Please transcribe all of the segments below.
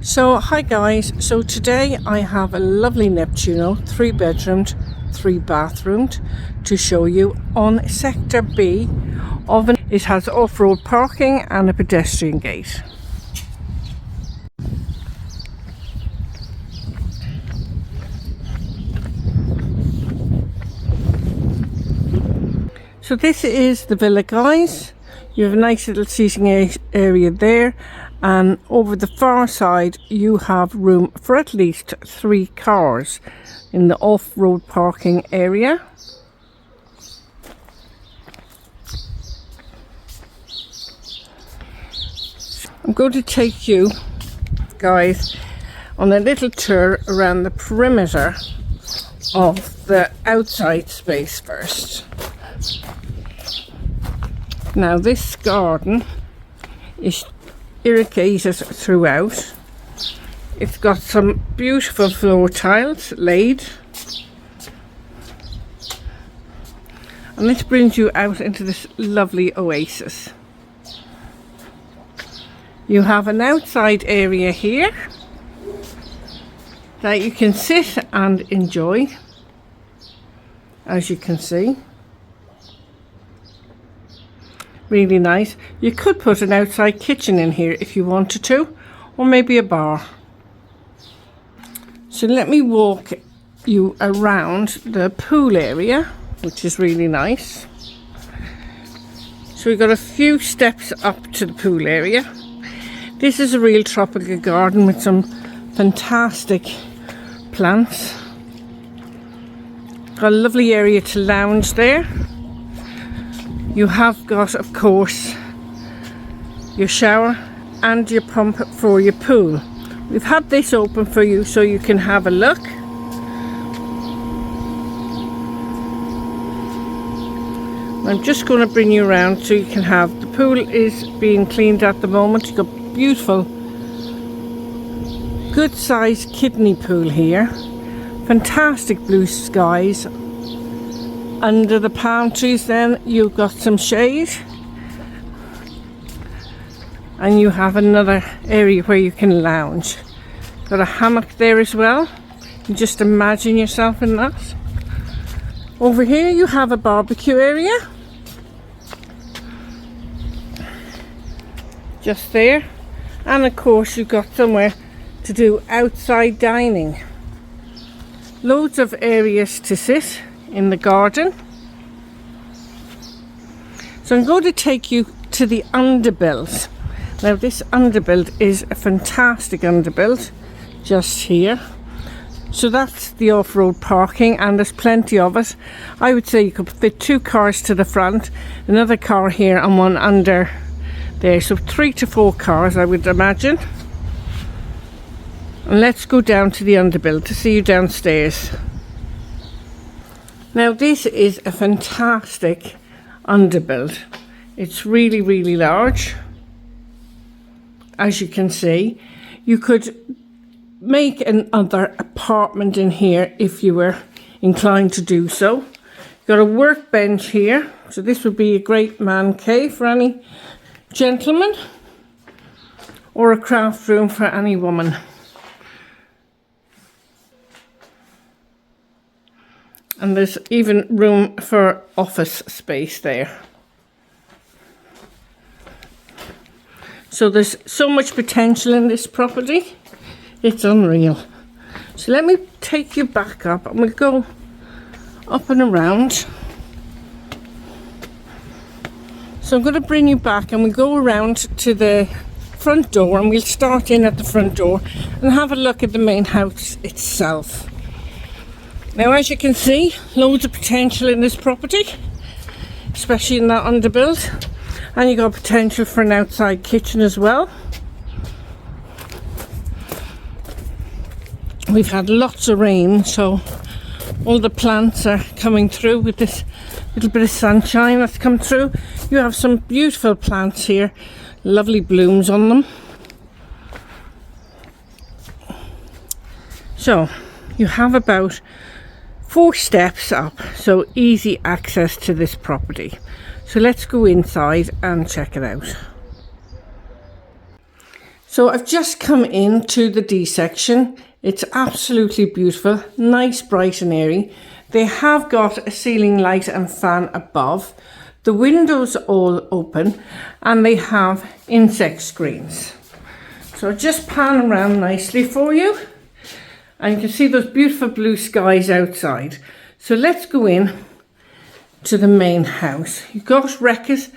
So hi guys, so today I have a lovely Neptuno 3-bedroomed 3-bathroomed to show you on sector B of an. It has off-road parking and a pedestrian gate. So this is the villa, guys. You have a nice little seating area there, and over the far side you have room for at least 3 cars in the off-road parking area. I'm going to take you guys on a little tour around the perimeter of the outside space first. Now this garden is irrigated throughout. It's got some beautiful floor tiles laid, and this brings you out into this lovely oasis. You have an outside area here that you can sit and enjoy, as you can see. Really nice. You could put an outside kitchen in here if you wanted to, or maybe a bar. So let me walk you around the pool area, which is really nice. So we've got a few steps up to the pool area. This is a real tropical garden with some fantastic plants. Got a lovely area to lounge there. You have got, of course, your shower and your pump for your pool. We've had this open for you so you can have a look. I'm just going to bring you around so you can have, the pool is being cleaned at the moment. You've got beautiful, good sized kiddie pool here. Fantastic blue skies. Under the palm trees then you've got some shade, and you have another area where you can lounge. Got a hammock there as well. You just imagine yourself in that. Over here you have a barbecue area, just there, and of course you've got somewhere to do outside dining. Loads of areas to sit in the garden. So I'm going to take you to the Underbuild. Now this Underbuild is a fantastic Underbuild just here. So that's the off-road parking, and there's plenty of it. I would say you could fit 2 cars to the front, another car here and one under there, so 3 to 4 cars I would imagine. And let's go down to the Underbuild to see you downstairs. Now this is a fantastic Underbuild. It's really, really large. As you can see, you could make another apartment in here if you were inclined to do so. You've got a workbench here, so this would be a great man cave for any gentleman, or a craft room for any woman. And there's even room for office space there. So there's so much potential in this property. It's unreal. So let me take you back up, and we'll go up and around. So I'm going to bring you back, and we'll go around to the front door, and we'll start in at the front door and have a look at the main house itself. Now as you can see, loads of potential in this property, especially in that Underbuild, and you got potential for an outside kitchen as well. We've had lots of rain, so all the plants are coming through with this little bit of sunshine that's come through. You have some beautiful plants here, lovely blooms on them. So you have about 4 steps up, so easy access to this property. So let's go inside and check it out. So I've just come into the D section. It's absolutely beautiful, nice, bright and airy. They have got a ceiling light and fan above. The windows all open and they have insect screens. So I'll just pan around nicely for you. And you can see those beautiful blue skies outside. So let's go in to the main house. You've got wreckers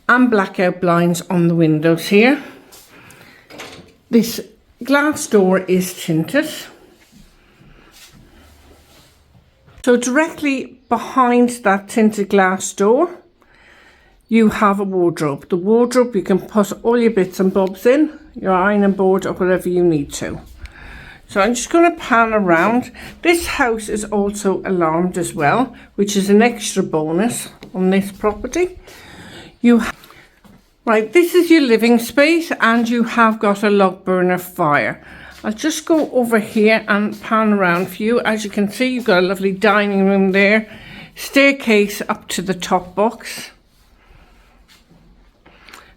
and blackout blinds on the windows here. This glass door is tinted. So directly behind that tinted glass door, you have a wardrobe. The wardrobe, you can put all your bits and bobs in, your ironing board or whatever you need to. So I'm just going to pan around. This house is also alarmed as well, which is an extra bonus on this property. Right, this is your living space and you have got a log burner fire. I'll just go over here and pan around for you. As you can see, you've got a lovely dining room there, staircase up to the top box.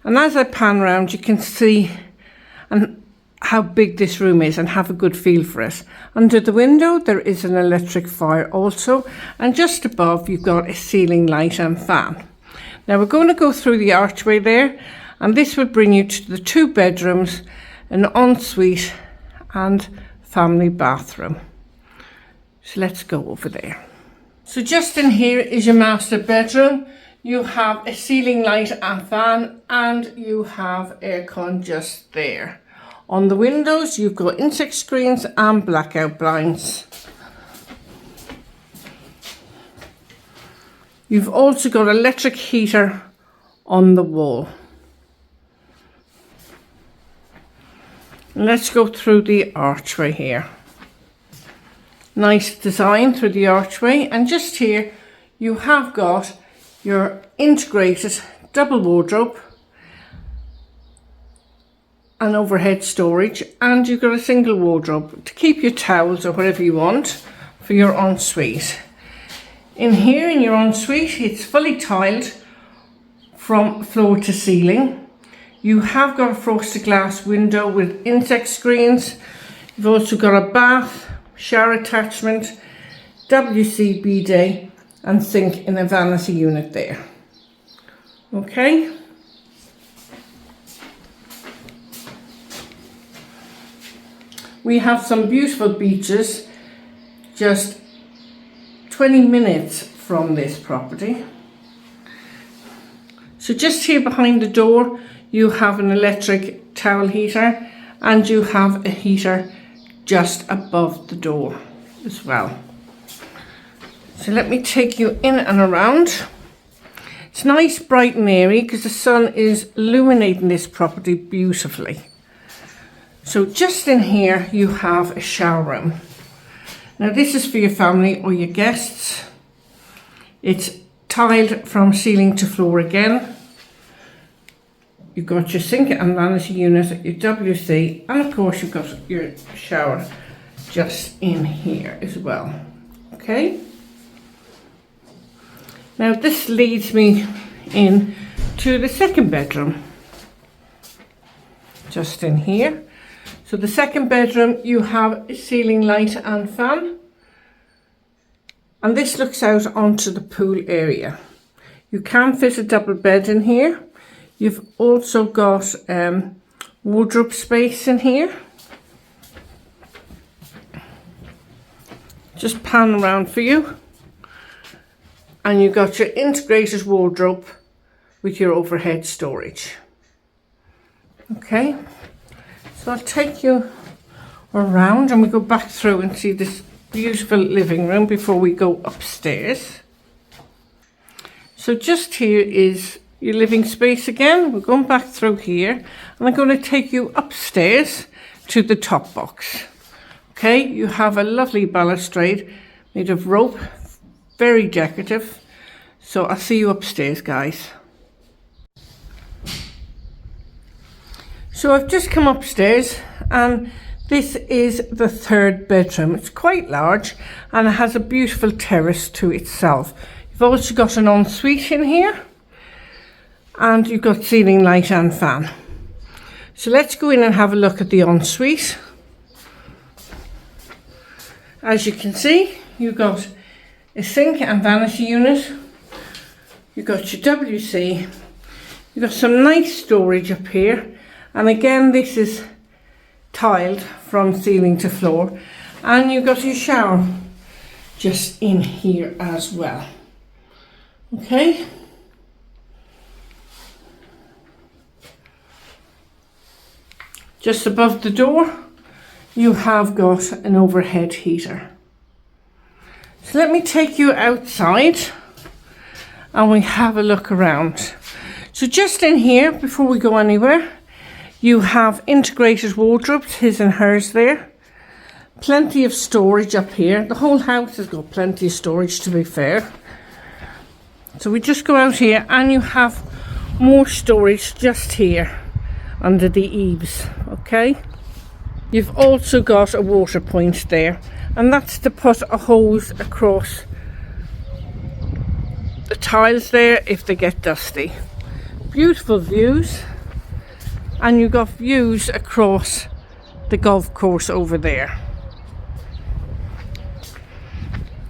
And as I pan around, you can see how big this room is and have a good feel for it. Under the window, there is an electric fire also. And just above, you've got a ceiling light and fan. Now we're going to go through the archway there. And this will bring you to the 2 bedrooms, an ensuite and family bathroom. So let's go over there. So just in here is your master bedroom. You have a ceiling light and fan and you have aircon just there. On the windows, you've got insect screens and blackout blinds. You've also got electric heater on the wall. Let's go through the archway here. Nice design through the archway. And just here, you have got your integrated double wardrobe and overhead storage, and you've got a single wardrobe to keep your towels or whatever you want for your ensuite. In here in your ensuite, it's fully tiled from floor to ceiling. You have got a frosted glass window with insect screens. You've also got a bath, shower attachment, WC bidet and sink in a vanity unit there. Okay. We have some beautiful beaches just 20 minutes from this property. So just here behind the door, you have an electric towel heater and you have a heater just above the door as well. So let me take you in and around. It's nice, bright and airy because the sun is illuminating this property beautifully. So just in here, you have a shower room. Now this is for your family or your guests. It's tiled from ceiling to floor again. You've got your sink and vanity unit, your WC, and of course you've got your shower just in here as well. Okay. Now this leads me in to the second bedroom. Just in here. So the second bedroom, you have a ceiling light and fan. And this looks out onto the pool area. You can fit a double bed in here. You've also got wardrobe space in here. Just pan around for you. And you've got your integrated wardrobe with your overhead storage. Okay. So I'll take you around and we go back through and see this beautiful living room before we go upstairs. So just here is your living space again. We're going back through here and I'm going to take you upstairs to the top box. Okay, you have a lovely balustrade made of rope, very decorative. So I'll see you upstairs, guys. So I've just come upstairs and this is the third bedroom. It's quite large and it has a beautiful terrace to itself. You've also got an ensuite in here and you've got ceiling light and fan. So let's go in and have a look at the ensuite. As you can see, you've got a sink and vanity unit. You've got your WC. You've got some nice storage up here. And again, this is tiled from ceiling to floor. And you've got your shower just in here as well. Okay. Just above the door, you have got an overhead heater. So let me take you outside and we have a look around. So just in here, before we go anywhere, you have integrated wardrobes, his and hers there. Plenty of storage up here. The whole house has got plenty of storage, to be fair. So we just go out here and you have more storage just here under the eaves, okay? You've also got a water point there, and that's to put a hose across the tiles there if they get dusty. Beautiful views, and you've got views across the golf course over there.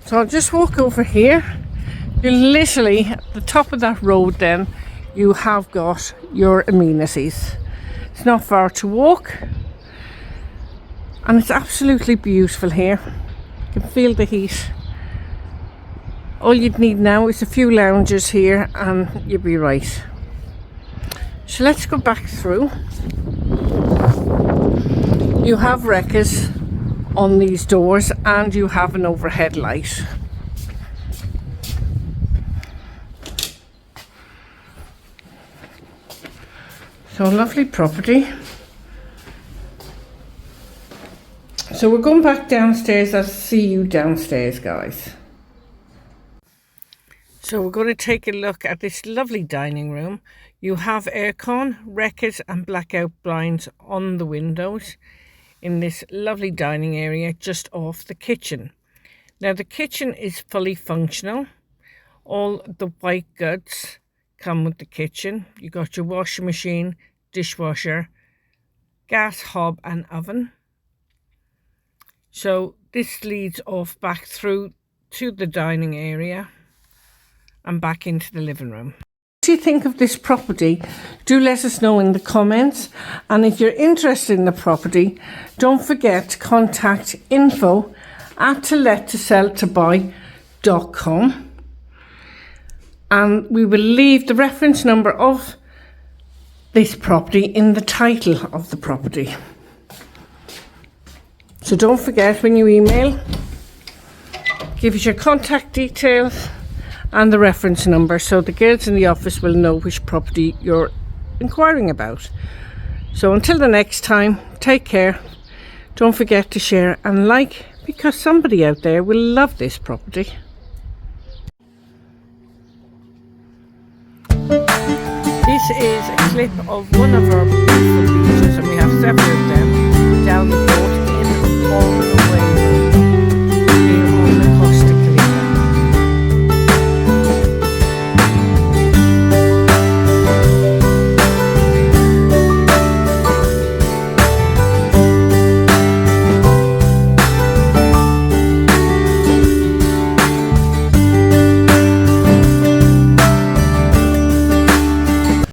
So I'll just walk over here. You're literally at the top of that road, then you have got your amenities. It's not far to walk. And it's absolutely beautiful here. You can feel the heat. All you'd need now is a few lounges here and you'll be right. So let's go back through. You have wreckers on these doors and you have an overhead light. So a lovely property. So we're going back downstairs. I'll see you downstairs, guys. So we're going to take a look at this lovely dining room. You have aircon, wreckers and blackout blinds on the windows in this lovely dining area just off the kitchen. Now the kitchen is fully functional. All the white goods come with the kitchen. You got your washing machine, dishwasher, gas hob and oven. So this leads off back through to the dining area and back into the living room. What do you think of this property? Do let us know in the comments. And if you're interested in the property, don't forget to contact info@tolettoseltobuy.com. And we will leave the reference number of this property in the title of the property. So don't forget, when you email, give us your contact details and the reference number so the girls in the office will know which property you're inquiring about. So until the next time, take care. Don't forget to share and like, because somebody out there will love this property. This is a clip of one of our beautiful beaches, and we have several